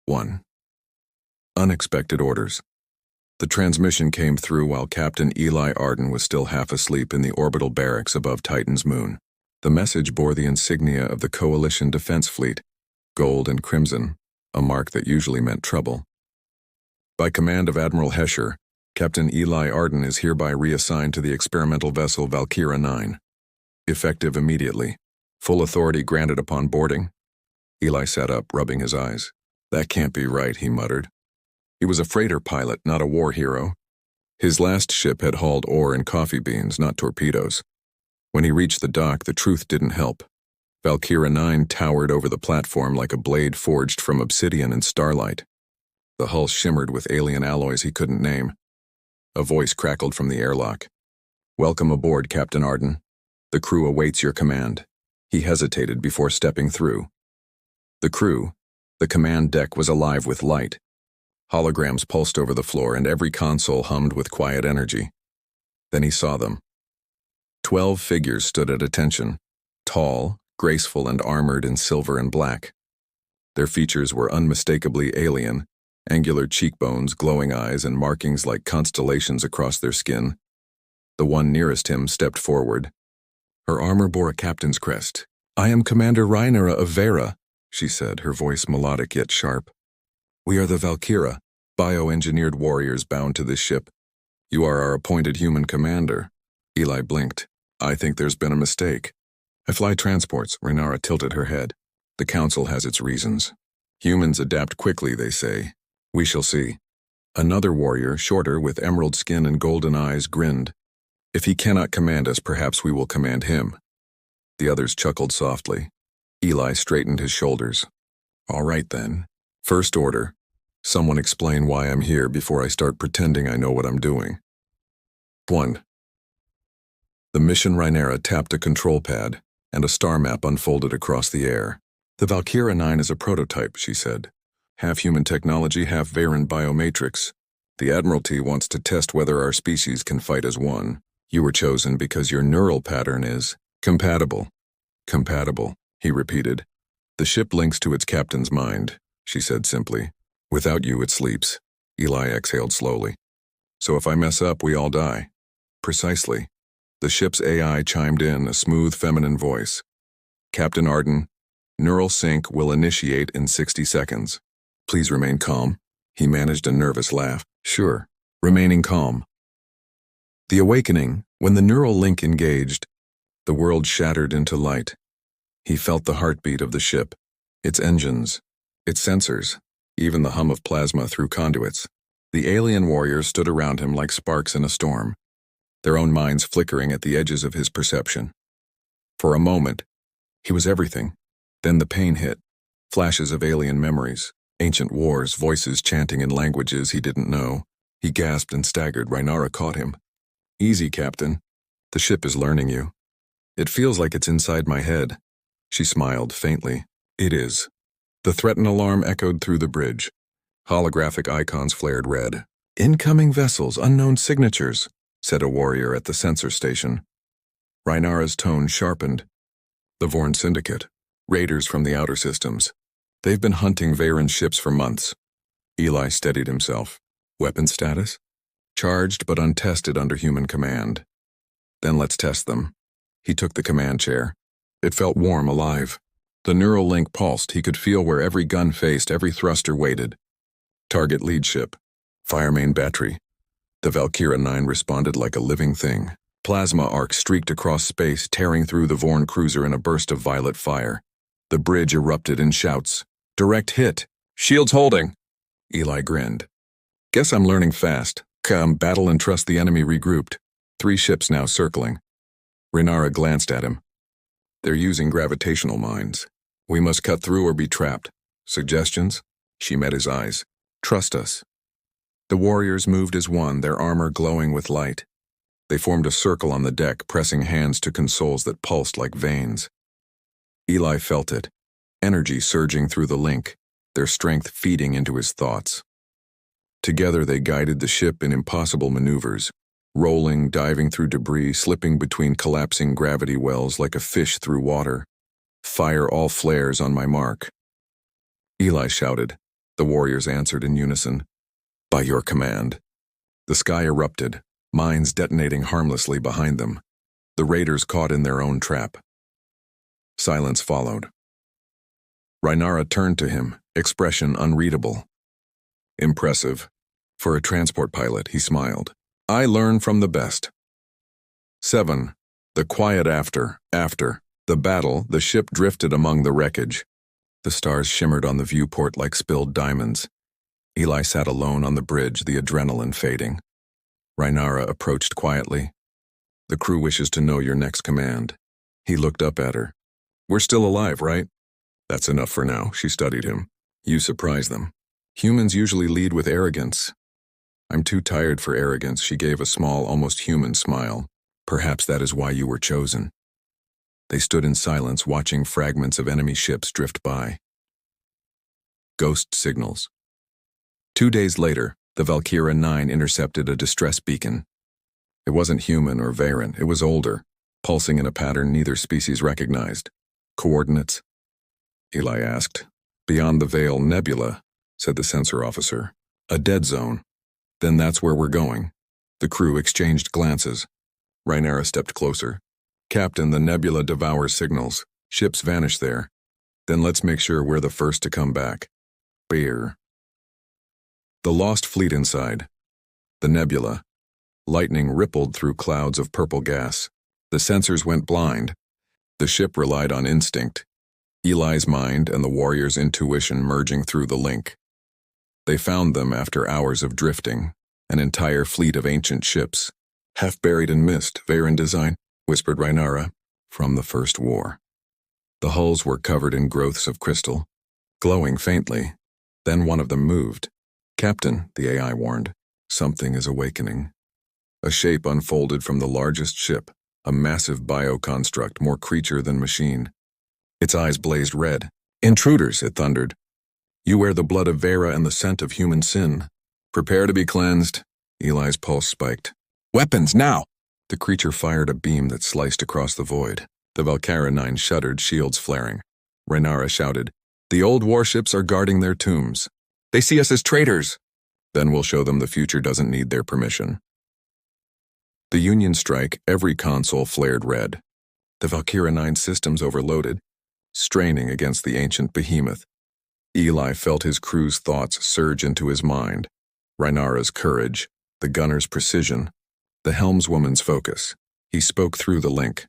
1. Unexpected orders. The transmission came through while Captain Eli Arden was still half asleep in the orbital barracks above Titan's moon. The message bore the insignia of the Coalition Defense Fleet, gold and crimson, a mark that usually meant trouble. By command of Admiral Hesher, Captain Eli Arden is hereby reassigned to the experimental vessel Valkyra 9. Effective immediately. Full authority granted upon boarding. Eli sat up, rubbing his eyes. That can't be right, he muttered. He was a freighter pilot, not a war hero. His last ship had hauled ore and coffee beans, not torpedoes. When he reached the dock, the truth didn't help. Valkyra 9 towered over the platform like a blade forged from obsidian and starlight. The hull shimmered with alien alloys he couldn't name. A voice crackled from the airlock. "Welcome aboard, Captain Arden. The crew awaits your command." He hesitated before stepping through. The crew, the command deck, was alive with light. Holograms pulsed over the floor and every console hummed with quiet energy. Then he saw them. 12 figures stood at attention, tall, graceful, and armored in silver and black. Their features were unmistakably alien, angular cheekbones, glowing eyes, and markings like constellations across their skin. The one nearest him stepped forward. Her armor bore a captain's crest. "I am Commander Rhaenyra of Vera," she said, her voice melodic yet sharp. "We are the Valkyra, bioengineered warriors bound to this ship. You are our appointed human commander." Eli blinked. "I think there's been a mistake." "I fly transports," Rhaenyra tilted her head. "The Council has its reasons. Humans adapt quickly, they say. We shall see." Another warrior, shorter, with emerald skin and golden eyes, grinned. "If he cannot command us, perhaps we will command him." The others chuckled softly. Eli straightened his shoulders. "All right then. First order. Someone explain why I'm here before I start pretending I know what I'm doing." 1. The mission Rhaenyra tapped a control pad, and a star map unfolded across the air. "The Valkyra 9 is a prototype," she said. "Half human technology, half Varen biomatrix. The Admiralty wants to test whether our species can fight as one. You were chosen because your neural pattern is compatible." "Compatible," he repeated. "The ship links to its captain's mind," she said simply. "Without you, it sleeps." Eli exhaled slowly. "So if I mess up, we all die." "Precisely." The ship's AI chimed in, a smooth feminine voice. "Captain Arden, neural sync will initiate in 60 seconds. Please remain calm." He managed a nervous laugh. "Sure. Remaining calm." The awakening, when the neural link engaged, the world shattered into light. He felt the heartbeat of the ship, its engines, its sensors, even the hum of plasma through conduits. The alien warriors stood around him like sparks in a storm, their own minds flickering at the edges of his perception. For a moment, he was everything. Then the pain hit, flashes of alien memories, ancient wars, voices chanting in languages he didn't know. He gasped and staggered. Rhaenyra caught him. "Easy, Captain. The ship is learning you." "It feels like it's inside my head." She smiled faintly. "It is." The threaten alarm echoed through the bridge. Holographic icons flared red. "Incoming vessels, unknown signatures," said a warrior at the sensor station. Rhaenyra's tone sharpened. "The Vorn Syndicate. Raiders from the outer systems. They've been hunting Varen ships for months." Eli steadied himself. "Weapon status?" "Charged but untested under human command." "Then let's test them." He took the command chair. It felt warm, alive. The neural link pulsed. He could feel where every gun faced, every thruster waited. "Target lead ship. Fire main battery." The Valkyra 9 responded like a living thing. Plasma arcs streaked across space, tearing through the Vorn cruiser in a burst of violet fire. The bridge erupted in shouts. "Direct hit! Shields holding!" Eli grinned. "Guess I'm learning fast. Come, battle and trust the enemy regrouped. 3 ships now circling." Rhaenyra glanced at him. "They're using gravitational mines. We must cut through or be trapped. Suggestions?" She met his eyes. "Trust us." The warriors moved as one, their armor glowing with light. They formed a circle on the deck, pressing hands to consoles that pulsed like veins. Eli felt it, energy surging through the link, their strength feeding into his thoughts. Together they guided the ship in impossible maneuvers, rolling, diving through debris, slipping between collapsing gravity wells like a fish through water. "Fire all flares on my mark." Eli shouted. The warriors answered in unison. By your command. The sky erupted, mines detonating harmlessly behind them. The raiders caught in their own trap. Silence followed. Rhaenyra turned to him, expression unreadable. Impressive. For a transport pilot, he smiled. I learn from the best. 7. The quiet after the battle, the ship drifted among the wreckage. The stars shimmered on the viewport like spilled diamonds. Eli sat alone on the bridge, the adrenaline fading. Rhaenyra approached quietly. The crew wishes to know your next command. He looked up at her. We're still alive, right? That's enough for now, she studied him. You surprise them. Humans usually lead with arrogance. I'm too tired for arrogance, she gave a small, almost human smile. Perhaps that is why you were chosen. They stood in silence, watching fragments of enemy ships drift by. Ghost signals. 2 days later, the Valkyra 9 intercepted a distress beacon. It wasn't human or Varen, it was older, pulsing in a pattern neither species recognized. Coordinates? Eli asked. Beyond the Veil Nebula, said the sensor officer. A dead zone. Then that's where we're going. The crew exchanged glances. Rhaenyra stepped closer. Captain, the nebula devours signals. Ships vanish there. Then let's make sure we're the first to come back. Beer. The lost fleet inside. The nebula. Lightning rippled through clouds of purple gas. The sensors went blind. The ship relied on instinct. Eli's mind and the warrior's intuition merging through the link. They found them after hours of drifting, an entire fleet of ancient ships. Half buried in mist, Varen design, whispered Rhaenyra, from the First War. The hulls were covered in growths of crystal, glowing faintly. Then one of them moved. Captain, the AI warned, something is awakening. A shape unfolded from the largest ship, a massive bioconstruct, more creature than machine. Its eyes blazed red. Intruders, it thundered. You wear the blood of Vera and the scent of human sin. Prepare to be cleansed. Eli's pulse spiked. Weapons, now! The creature fired a beam that sliced across the void. The Valkyra 9 shuddered, shields flaring. Rhaenyra shouted, The old warships are guarding their tombs. They see us as traitors. Then we'll show them the future doesn't need their permission. The Union strike, every console flared red. The Valkyra 9 systems overloaded, straining against the ancient behemoth. Eli felt his crew's thoughts surge into his mind. Rhaenyra's courage, the gunner's precision, the helmswoman's focus. He spoke through the link.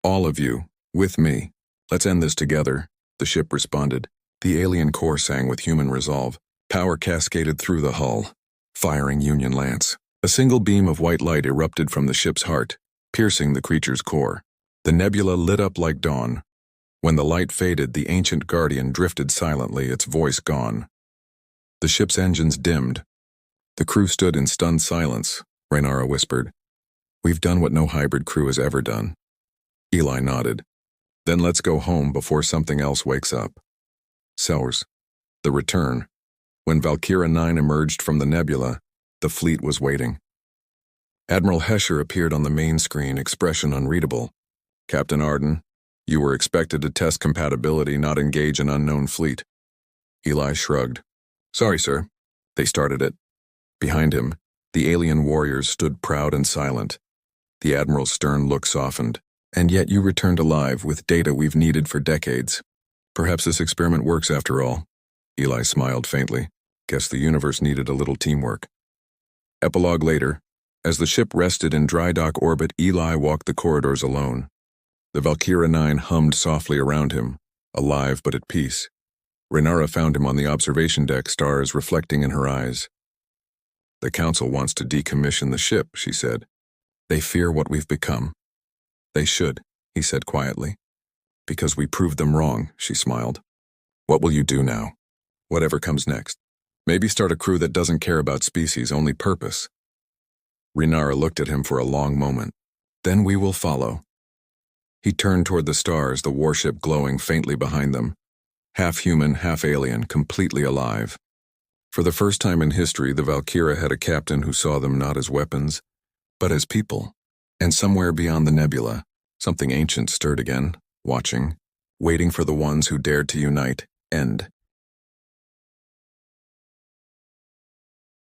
All of you, with me. Let's end this together, the ship responded. The alien core sang with human resolve. Power cascaded through the hull, firing Union lance. A single beam of white light erupted from the ship's heart, piercing the creature's core. The nebula lit up like dawn. When the light faded, the ancient guardian drifted silently, its voice gone. The ship's engines dimmed. The crew stood in stunned silence. Rhaenyra whispered, We've done what no hybrid crew has ever done. Eli nodded. Then let's go home before something else wakes up. Sowers. The return. When Valkyra 9 emerged from the nebula, the fleet was waiting. Admiral Hesher appeared on the main screen, expression unreadable. Captain Arden, you were expected to test compatibility, not engage an unknown fleet. Eli shrugged. Sorry, sir. They started it. Behind him, the alien warriors stood proud and silent. The Admiral's stern look softened. And yet you returned alive with data we've needed for decades. Perhaps this experiment works after all. Eli smiled faintly. Guess the universe needed a little teamwork. Epilogue later. As the ship rested in dry dock orbit, Eli walked the corridors alone. The Valkyra 9 hummed softly around him, alive but at peace. Rhaenyra found him on the observation deck, stars reflecting in her eyes. The Council wants to decommission the ship, she said. They fear what we've become. They should, he said quietly. Because we proved them wrong, she smiled. What will you do now? Whatever comes next. Maybe start a crew that doesn't care about species, only purpose. Rhaenyra looked at him for a long moment. Then we will follow. He turned toward the stars, the warship glowing faintly behind them. Half human, half alien, completely alive. For the first time in history, the Valkyra had a captain who saw them not as weapons, but as people. And somewhere beyond the nebula, something ancient stirred again, watching, waiting for the ones who dared to unite, end.